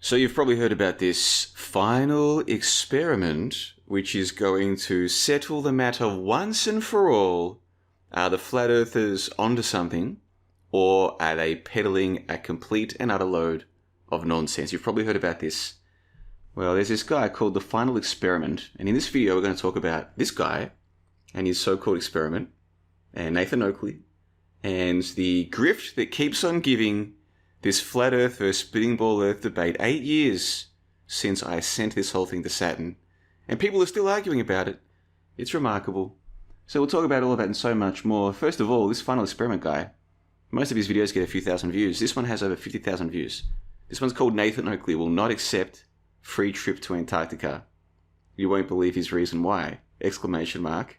So you've probably heard about this final experiment, which is going to settle the matter once and for all. Are the flat earthers onto something, or are they peddling a complete and utter load of nonsense? You've probably heard about this. Well, there's this guy called The Final Experiment, and in this video we're going to talk about this guy and his so-called experiment, and Nathan Oakley, and the grift that keeps on giving this flat earth versus spinning ball earth debate 8 years since I sent this whole thing to Saturn. And people are still arguing about it. It's remarkable. So we'll talk about all of that and so much more. First of all, this Final Experiment guy, most of his videos get a few thousand views. This one has over 50,000 views. This one's called Nathan Oakley will not accept free trip to Antarctica. You won't believe his reason why! Exclamation mark.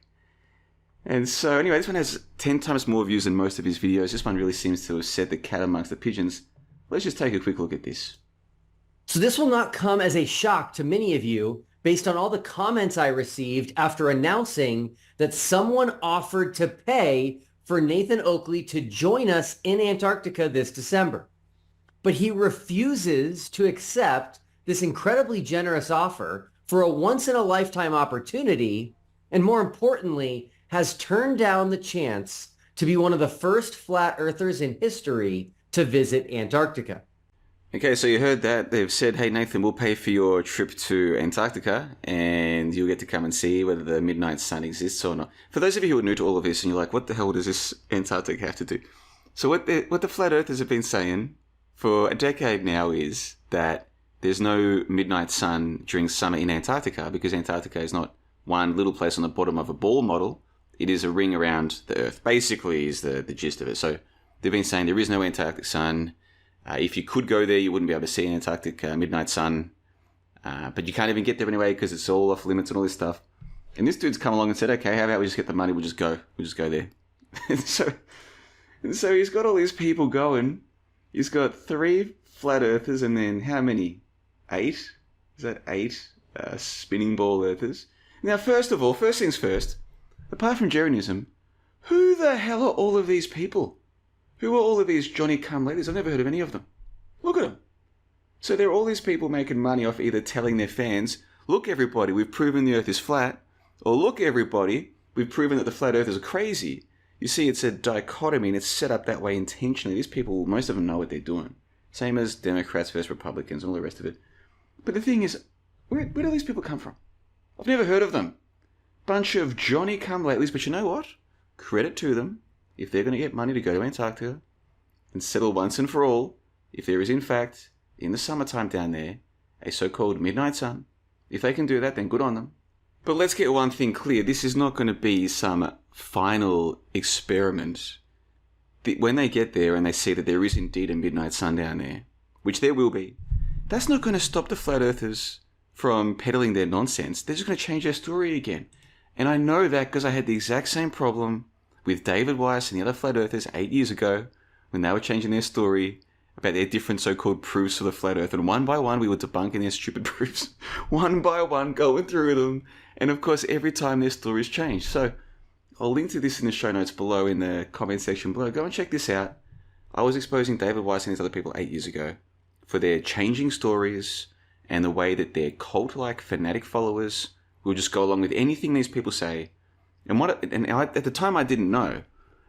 And so anyway, this one has 10 times more views than most of his videos. This one really seems to have set the cat amongst the pigeons. Let's just take a quick look at this. So this will not come as a shock to many of you based on all the comments I received after announcing that someone offered to pay for Nathan Oakley to join us in Antarctica this December. But he refuses to accept this incredibly generous offer for a once-in-a-lifetime opportunity, and more importantly, has turned down the chance to be one of the first flat earthers in history to visit Antarctica. Okay, so you heard that. They've said, hey, Nathan, we'll pay for your trip to Antarctica and you'll get to come and see whether the midnight sun exists or not. For those of you who are new to all of this and you're like, what the hell does this Antarctica have to do? So what the flat earthers have been saying for a decade now is that there's no midnight sun during summer in Antarctica because Antarctica is not one little place on the bottom of a ball model. It is a ring around the Earth, basically is the gist of it. So they've been saying there is no Antarctic sun. If you could go there, you wouldn't be able to see an Antarctic midnight sun. But you can't even get there anyway because it's all off limits and all this stuff. And this dude's come along and said, okay, how about we just get the money? We'll just go there. and so he's got all these people going. He's got 3 flat earthers and then how many? 8? Is that 8 spinning ball earthers? Now, first things first, apart from Jeranism, who the hell are all of these people? Who are all of these Johnny-come-latelys? I've never heard of any of them. Look at them. So there are all these people making money off either telling their fans, look everybody, we've proven the earth is flat, or look everybody, we've proven that the flat earthers are crazy. You see, it's a dichotomy and it's set up that way intentionally. These people, most of them know what they're doing. Same as Democrats versus Republicans and all the rest of it. But the thing is, where do these people come from? I've never heard of them. Bunch of Johnny-come-latelys, but you know what? Credit to them. If they're going to get money to go to Antarctica and settle once and for all, if there is in fact, in the summertime down there, a so-called midnight sun, if they can do that, then good on them. But let's get one thing clear. This is not going to be some final experiment. When they get there and they see that there is indeed a midnight sun down there, which there will be, that's not going to stop the flat earthers from peddling their nonsense. They're just going to change their story again. And I know that because I had the exact same problem with David Weiss and the other flat earthers 8 years ago when they were changing their story about their different so-called proofs of the flat earth. And one by one, we were debunking their stupid proofs. One by one, going through them. And of course, every time their stories changed. So I'll link to this in the show notes below in the comment section below. Go and check this out. I was exposing David Weiss and these other people 8 years ago for their changing stories and the way that their cult-like fanatic followers will just go along with anything these people say. At the time I didn't know.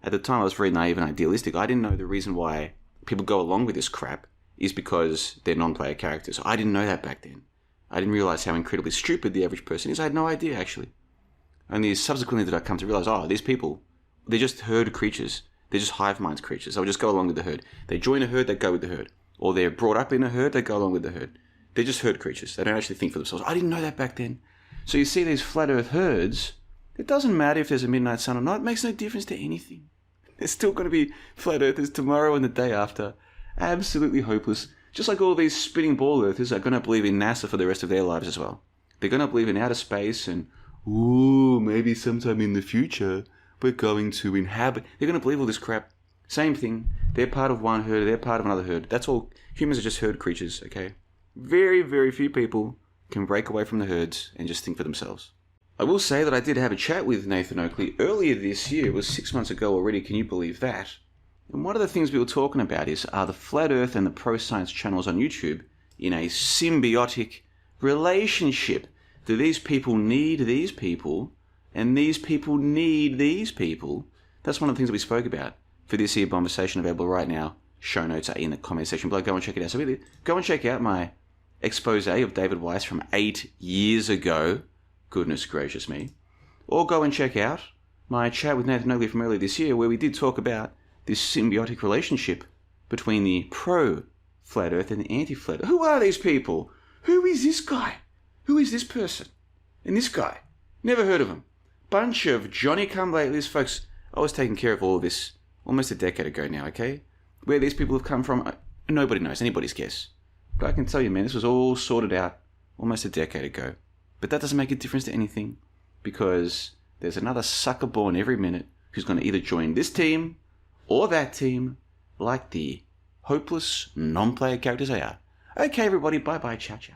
At the time I was very naive and idealistic. I didn't know the reason why people go along with this crap is because they're non-player characters. I didn't know that back then. I didn't realize how incredibly stupid the average person is. I had no idea, actually. Only subsequently did I come to realize, these people, they're just herd creatures. They're just hive minds creatures. They'll just go along with the herd. They join a herd, they go with the herd. Or they're brought up in a herd, they go along with the herd. They're just herd creatures. They don't actually think for themselves. I didn't know that back then. So you see these flat earth herds, it doesn't matter if there's a midnight sun or not. It makes no difference to anything. There's still going to be flat earthers tomorrow and the day after. Absolutely hopeless. Just like all these spinning ball earthers are going to believe in NASA for the rest of their lives as well. They're going to believe in outer space and, maybe sometime in the future we're going to inhabit. They're going to believe all this crap. Same thing. They're part of one herd. They're part of another herd. That's all. Humans are just herd creatures, okay? Very, very few people can break away from the herds and just think for themselves. I will say that I did have a chat with Nathan Oakley earlier this year. It was 6 months ago already. Can you believe that? And one of the things we were talking about is, are the Flat Earth and the Pro Science channels on YouTube in a symbiotic relationship. Do these people need these people, and these people need these people? That's one of the things that we spoke about for this here conversation available right now. Show notes are in the comment section below. Go and check it out. So really, go and check out my expose of David Weiss from 8 years ago. Goodness gracious me. Or go and check out my chat with Nathan Oakley from earlier this year, where we did talk about this symbiotic relationship between the pro-flat earth and the anti-flat earth. Who are these people? Who is this guy? Who is this person? And this guy? Never heard of him. Bunch of Johnny-come-latelys. Folks, I was taking care of all of this almost a decade ago now, okay? Where these people have come from, nobody knows. Anybody's guess. But I can tell you, man, this was all sorted out almost a decade ago. But that doesn't make a difference to anything, because there's another sucker born every minute who's going to either join this team or that team, like the hopeless non-player characters they are. Okay, everybody, bye-bye, ciao, ciao.